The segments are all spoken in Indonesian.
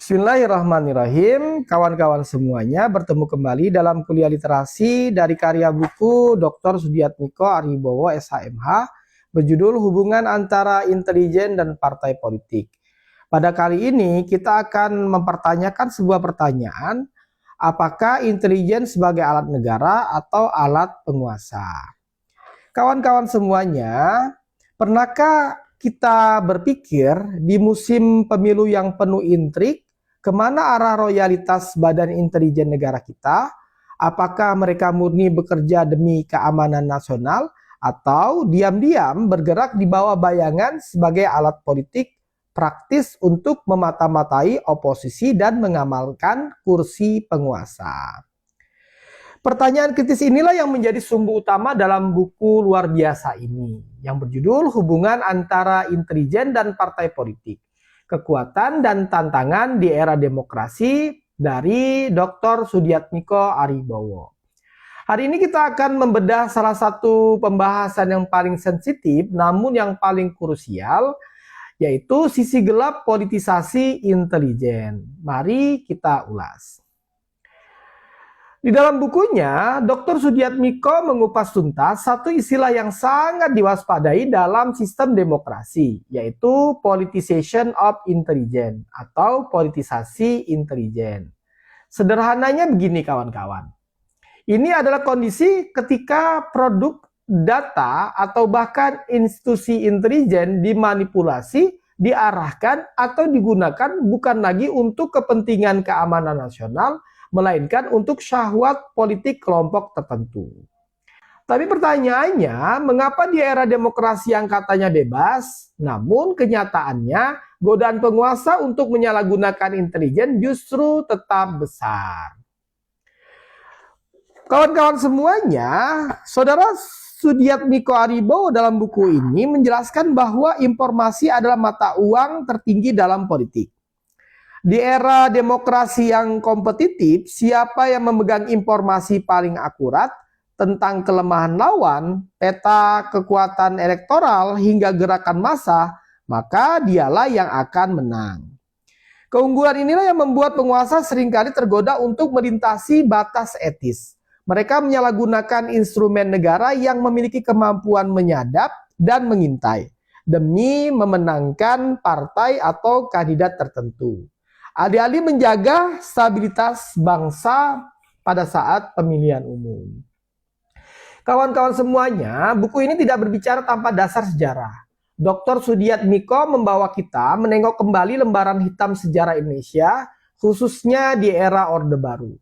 Bismillahirrahmanirrahim, kawan-kawan semuanya, bertemu kembali dalam kuliah literasi dari karya buku Dr. Sudiatmiko Aribowo SHMH berjudul Hubungan Antara Intelijen dan Partai Politik. Pada kali ini kita akan mempertanyakan sebuah pertanyaan, apakah intelijen sebagai alat negara atau alat penguasa? Kawan-kawan semuanya, pernahkah kita berpikir di musim pemilu yang penuh intrik, kemana arah royalitas badan intelijen negara kita? Apakah mereka murni bekerja demi keamanan nasional atau diam-diam bergerak di bawah bayangan sebagai alat politik praktis untuk memata-matai oposisi dan mengamalkan kursi penguasa? Pertanyaan kritis inilah yang menjadi sumber utama dalam buku luar biasa ini, yang berjudul Hubungan Antara Intelijen dan Partai Politik, Kekuatan dan Tantangan di Era Demokrasi dari Dr. Sudiatmiko Aribowo. Hari ini kita akan membedah salah satu pembahasan yang paling sensitif namun yang paling krusial, yaitu sisi gelap politisasi intelijen. Mari kita ulas. Di dalam bukunya, Dr. Sudiatmiko mengupas tuntas satu istilah yang sangat diwaspadai dalam sistem demokrasi, yaitu politicization of intelligence atau politisasi intelijen. Sederhananya begini kawan-kawan. Ini adalah kondisi ketika produk data atau bahkan institusi intelijen dimanipulasi, diarahkan atau digunakan bukan lagi untuk kepentingan keamanan nasional, melainkan untuk syahwat politik kelompok tertentu. Tapi pertanyaannya, mengapa di era demokrasi yang katanya bebas, namun kenyataannya godaan penguasa untuk menyalahgunakan intelijen justru tetap besar? Kawan-kawan semuanya, Saudara Sudiatmiko Aribowo dalam buku ini menjelaskan bahwa informasi adalah mata uang tertinggi dalam politik. Di era demokrasi yang kompetitif, siapa yang memegang informasi paling akurat tentang kelemahan lawan, peta kekuatan elektoral hingga gerakan massa, maka dialah yang akan menang. Keunggulan inilah yang membuat penguasa seringkali tergoda untuk melintasi batas etis. Mereka menyalahgunakan instrumen negara yang memiliki kemampuan menyadap dan mengintai demi memenangkan partai atau kandidat tertentu, alih-alih menjaga stabilitas bangsa pada saat pemilihan umum. Kawan-kawan semuanya, buku ini tidak berbicara tanpa dasar sejarah. Dr. Sudiatmiko membawa kita menengok kembali lembaran hitam sejarah Indonesia, khususnya di era Orde Baru.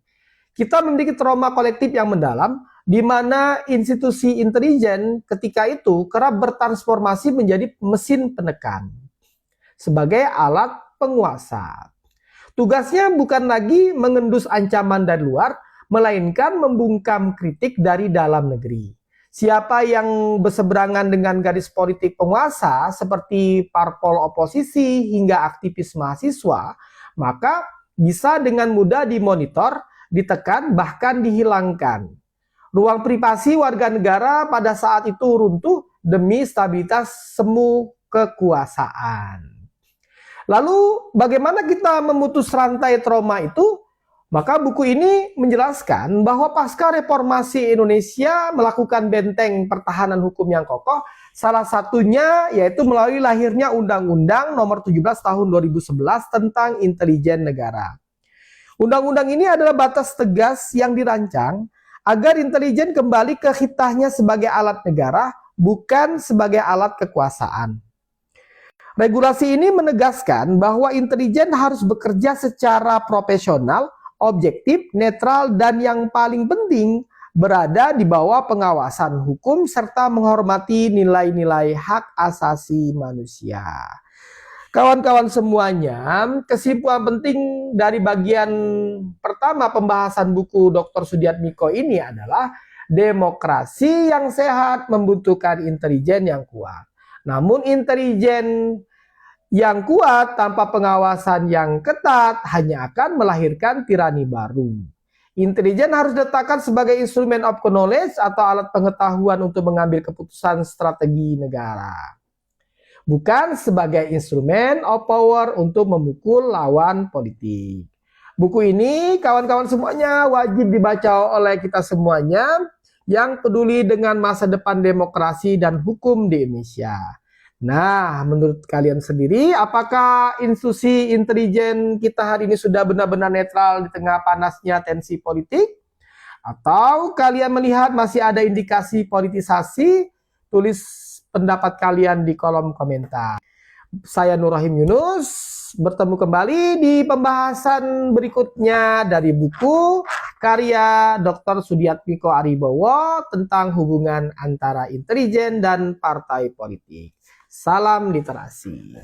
Kita memiliki trauma kolektif yang mendalam, di mana institusi intelijen ketika itu kerap bertransformasi menjadi mesin penekan sebagai alat penguasa. Tugasnya bukan lagi mengendus ancaman dari luar, melainkan membungkam kritik dari dalam negeri. Siapa yang berseberangan dengan garis politik penguasa seperti parpol oposisi hingga aktivis mahasiswa, maka bisa dengan mudah dimonitor, ditekan, bahkan dihilangkan. Ruang privasi warga negara pada saat itu runtuh demi stabilitas semu kekuasaan. Lalu bagaimana kita memutus rantai trauma itu? Maka buku ini menjelaskan bahwa pasca reformasi Indonesia melakukan benteng pertahanan hukum yang kokoh, salah satunya yaitu melalui lahirnya Undang-Undang Nomor 17 Tahun 2011 tentang Intelijen Negara. Undang-undang ini adalah batas tegas yang dirancang agar intelijen kembali ke hitahnya sebagai alat negara, bukan sebagai alat kekuasaan. Regulasi ini menegaskan bahwa intelijen harus bekerja secara profesional, objektif, netral, dan yang paling penting berada di bawah pengawasan hukum serta menghormati nilai-nilai hak asasi manusia. Kawan-kawan semuanya, kesimpulan penting dari bagian pertama pembahasan buku Dr. Sudiatmiko ini adalah demokrasi yang sehat membutuhkan intelijen yang kuat. Namun intelijen yang kuat tanpa pengawasan yang ketat hanya akan melahirkan tirani baru. Intelijen harus diletakkan sebagai instrumen of knowledge atau alat pengetahuan untuk mengambil keputusan strategi negara. bukan sebagai instrumen of power untuk memukul lawan politik. Buku ini kawan-kawan semuanya wajib dibaca oleh kita semuanya yang peduli dengan masa depan demokrasi dan hukum di Indonesia. Nah, menurut kalian sendiri, apakah institusi intelijen kita hari ini sudah benar-benar netral di tengah panasnya tensi politik? Atau kalian melihat masih ada indikasi politisasi? Tulis pendapat kalian di kolom komentar. Saya Nur Rahim Yunus, bertemu kembali di pembahasan berikutnya dari buku karya Dr. Sudiatmiko Aribowo tentang hubungan antara intelijen dan partai politik. Salam literasi.